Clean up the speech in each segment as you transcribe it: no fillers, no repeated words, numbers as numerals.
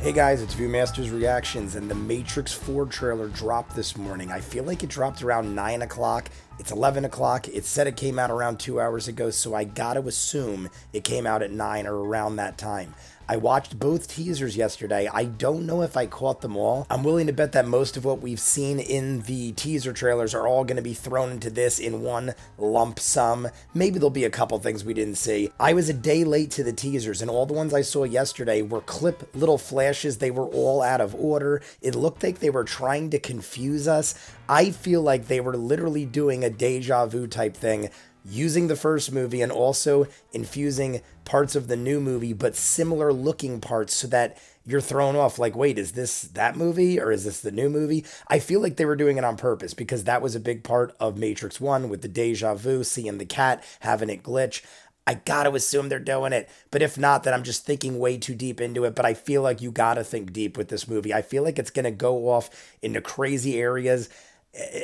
Hey guys, it's ViewMasters Reactions, and the Matrix 4 trailer dropped this morning. I feel like it dropped around 9 o'clock. It's 11 o'clock. It said it came out around 2 hours ago, so I gotta assume it came out at 9 or around that time. I watched both teasers yesterday. I don't know if I caught them all. I'm willing to bet that most of what we've seen in the teaser trailers are all going to be thrown into this in one lump sum. Maybe there'll be a couple things we didn't see. I was a day late to the teasers, and all the ones I saw yesterday were clip little flashes. They were all out of order. It looked like they were trying to confuse us. I feel like they were literally doing a deja vu type thing, using the first movie and also infusing parts of the new movie, but similar looking parts, so that you're thrown off like, wait, is this that movie or is this the new movie? I feel like they were doing it on purpose because that was a big part of Matrix 1 with the deja vu, seeing the cat, having it glitch. I gotta assume they're doing it, but if not, then I'm just thinking way too deep into it. But I feel like you gotta think deep with this movie. I feel like it's gonna go off into crazy areas.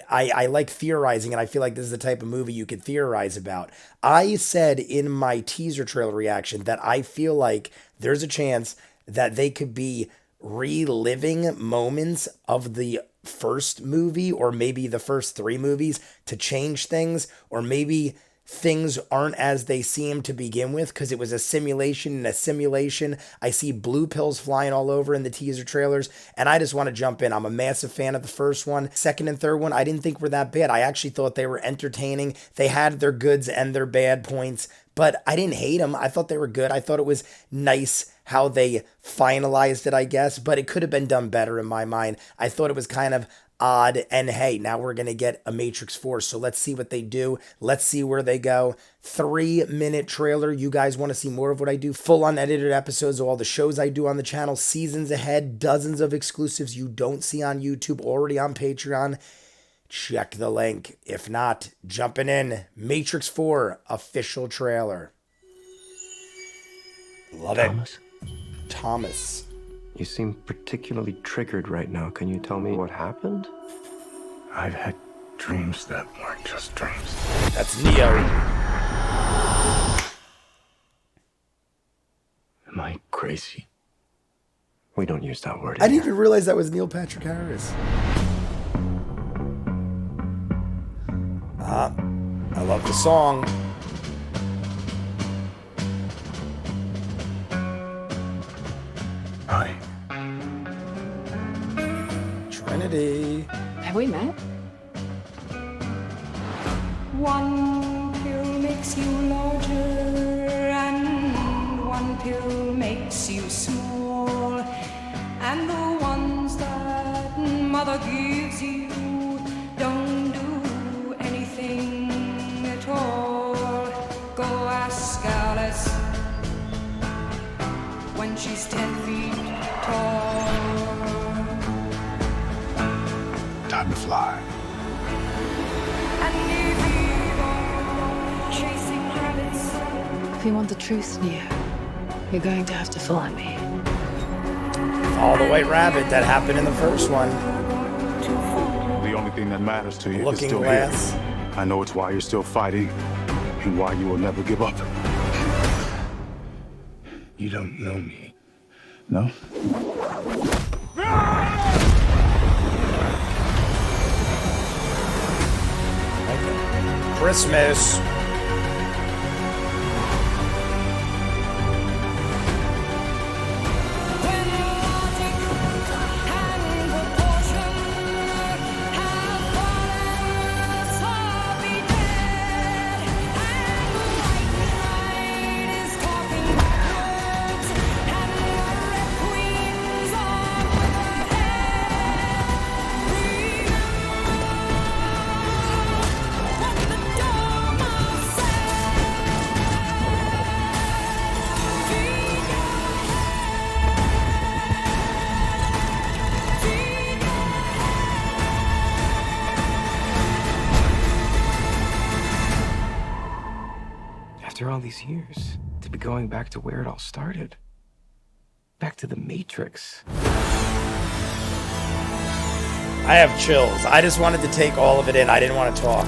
I like theorizing, and I feel like this is the type of movie you could theorize about. I said in my teaser trailer reaction that I feel like there's a chance that they could be reliving moments of the first movie, or maybe the first three movies, to change things, or maybe things aren't as they seem to begin with because it was a simulation and a simulation. I see blue pills flying all over in the teaser trailers, and I just want to jump in. I'm a massive fan of the first one. Second and third one, I didn't think were that bad. I actually thought they were entertaining. They had their goods and their bad points, but I didn't hate them. I thought they were good. I thought it was nice how they finalized it, I guess, but it could have been done better in my mind. I thought it was kind of odd, and hey, now we're going to get a Matrix 4, so let's see what they do. Let's see where they go. 3-minute trailer. You guys want to see more of what I do? Full unedited episodes of all the shows I do on the channel, seasons ahead, dozens of exclusives you don't see on YouTube, already on Patreon. Check the link. If not, jumping in. Matrix 4 official trailer. Love Thomas? Thomas. You seem particularly triggered right now. Can you tell me what happened? I've had dreams that weren't just dreams. That's Neo. Am I crazy? We don't use that word I didn't here. even realize that was Neil Patrick Harris. I love the song. Hi. Trinity. Have we met? One pill makes you larger and one pill makes you small, and the ones that mother gives you don't do anything at all. Go ask Alice when she's 10 feet tall. Time to fly. And if you go chasing rabbits, If you want the truth, Neo, you're going to have to follow me. All the White Rabbit that happened in the first one. The only thing that matters to you is Looking still Glass. here. I know it's why you're still fighting and why you will never give up. You don't know me, no? Christmas. when logic and proportion have fallen, so be dead, and white knight is talking backwards, and the red queen's on ahead. What the Dharma said. After all these years, to be going back to where it all started. Back to the Matrix. I have chills. I just wanted to take all of it in. I didn't want to talk.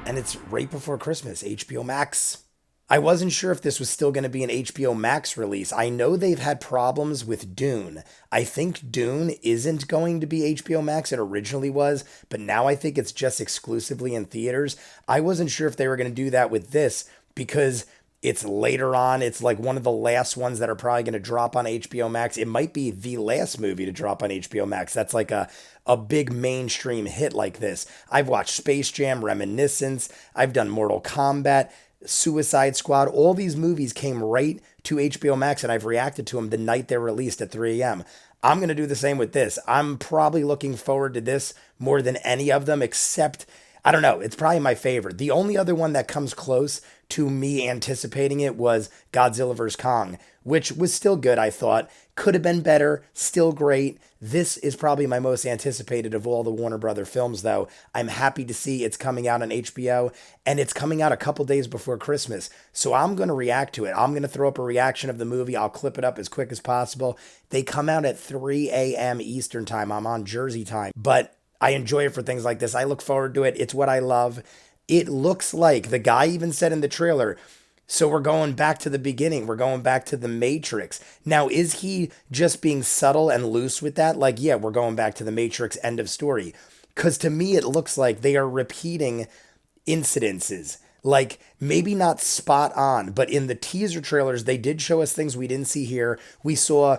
And it's right before Christmas, HBO Max. I wasn't sure if this was still going to be an HBO Max release. I know they've had problems with Dune. I think Dune isn't going to be HBO Max. It originally was, but now I think it's just exclusively in theaters. I wasn't sure if they were going to do that with this because it's later on. It's like one of the last ones that are probably going to drop on HBO Max. It might be the last movie to drop on HBO Max. That's like a big mainstream hit like this. I've watched Space Jam, Reminiscence. I've done Mortal Kombat, Suicide Squad. All these movies came right to HBO Max and I've reacted to them the night they're released at 3 a.m. I'm going to do the same with this. I'm probably looking forward to this more than any of them, except, I don't know, it's probably my favorite. The only other one that comes close to me anticipating it was Godzilla vs. Kong, which was still good, I thought. Could have been better, still great. This is probably my most anticipated of all the Warner Brother films, though. I'm happy to see it's coming out on HBO, and it's coming out a couple days before Christmas. So I'm going to react to it. I'm going to throw up a reaction of the movie. I'll clip it up as quick as possible. They come out at 3 a.m. Eastern time. I'm on Jersey time, but I enjoy it for things like this. I look forward to it. It's what I love. It looks like, the guy even said in the trailer, so we're going back to the beginning. We're going back to the Matrix. Now, is he just being subtle and loose with that? Like, yeah, we're going back to the Matrix, end of story. Because to me, it looks like they are repeating incidences. Like, maybe not spot on, but in the teaser trailers, they did show us things we didn't see here. We saw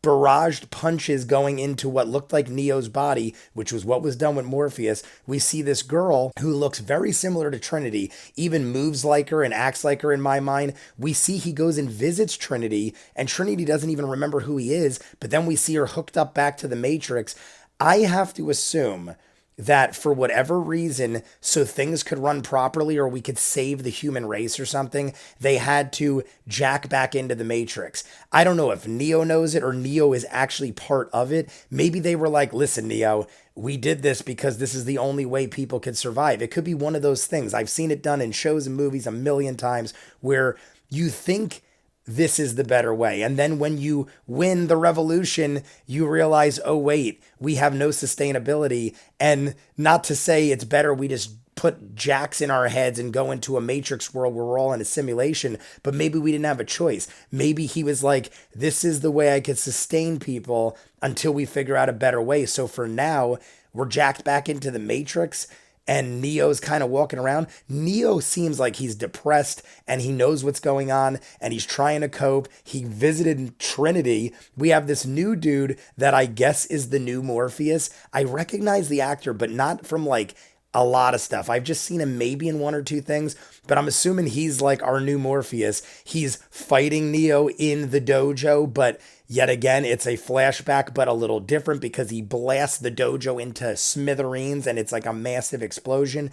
barraged punches going into what looked like Neo's body, which was what was done with Morpheus. We see this girl who looks very similar to Trinity, even moves like her and acts like her in my mind. We see he goes and visits Trinity, and Trinity doesn't even remember who he is, but then we see her hooked up back to the Matrix. I have to assume that for whatever reason, so things could run properly or we could save the human race or something, they had to jack back into the Matrix. I don't know if Neo knows it or Neo is actually part of it. Maybe they were like, listen, Neo, we did this because this is the only way people could survive. It could be one of those things. I've seen it done in shows and movies a million times where you think this is the better way. And then when you win the revolution, you realize, oh, wait, we have no sustainability. And not to say it's better we just put jacks in our heads and go into a Matrix world where we're all in a simulation, but maybe we didn't have a choice. Maybe he was like, this is the way I could sustain people until we figure out a better way. So for now, we're jacked back into the Matrix and Neo's kind of walking around. Neo seems like he's depressed and he knows what's going on and he's trying to cope. He visited Trinity. We have this new dude that I guess is the new Morpheus. I recognize the actor, but not from like a lot of stuff. I've just seen him maybe in one or two things, but I'm assuming he's like our new Morpheus. He's fighting Neo in the dojo, but yet again, it's a flashback, but a little different because he blasts the dojo into smithereens and it's like a massive explosion.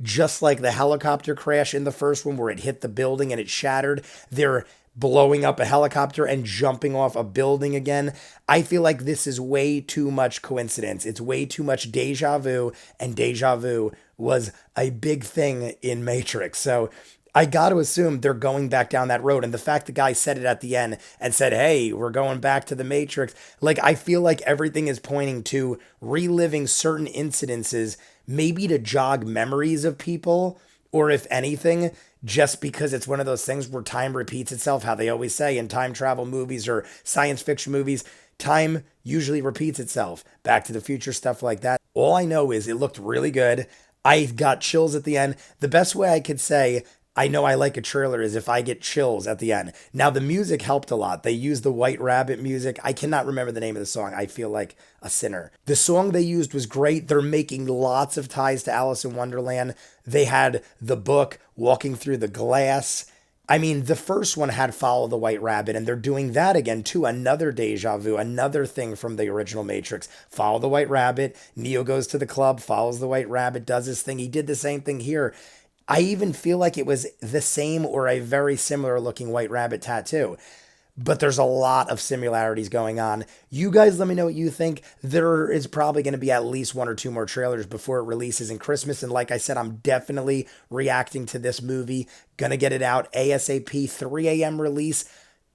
Just like the helicopter crash in the first one where it hit the building and it shattered. They're blowing up a helicopter and jumping off a building again. I feel like this is way too much coincidence. It's way too much deja vu, and deja vu was a big thing in Matrix. So I got to assume they're going back down that road. And the fact the guy said it at the end and said, hey, we're going back to the Matrix. Like, I feel like everything is pointing to reliving certain incidences, maybe to jog memories of people, or if anything, just because it's one of those things where time repeats itself, how they always say in time travel movies or science fiction movies, time usually repeats itself. Back to the Future, stuff like that. All I know is it looked really good. I got chills at the end. The best way I could say I know I like a trailer is if I get chills at the end. Now, the music helped a lot. They used the White Rabbit music. I cannot remember the name of the song. I feel like a sinner. The song they used was great. They're making lots of ties to Alice in Wonderland. They had the book, Walking Through the Glass. I mean, the first one had Follow the White Rabbit, and they're doing that again too. Another deja vu, another thing from the original Matrix. Follow the White Rabbit. Neo goes to the club, follows the White Rabbit, does his thing. He did the same thing here. I even feel like it was the same or a very similar looking White Rabbit tattoo. But there's a lot of similarities going on. You guys let me know what you think. There is probably going to be at least one or two more trailers before it releases in Christmas. And like I said, I'm definitely reacting to this movie. Gonna get it out ASAP, 3 a.m. release.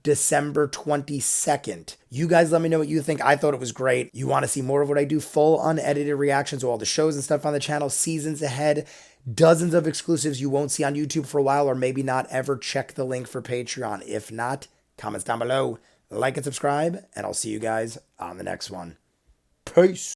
December 22nd. You guys let me know what you think. I thought it was great. You want to see more of what I do, full unedited reactions to all the shows and stuff on the channel, seasons ahead, dozens of exclusives you won't see on YouTube for a while, or maybe not ever. Check the link for Patreon. If not, comments down below, like and subscribe, and I'll see you guys on the next one. Peace.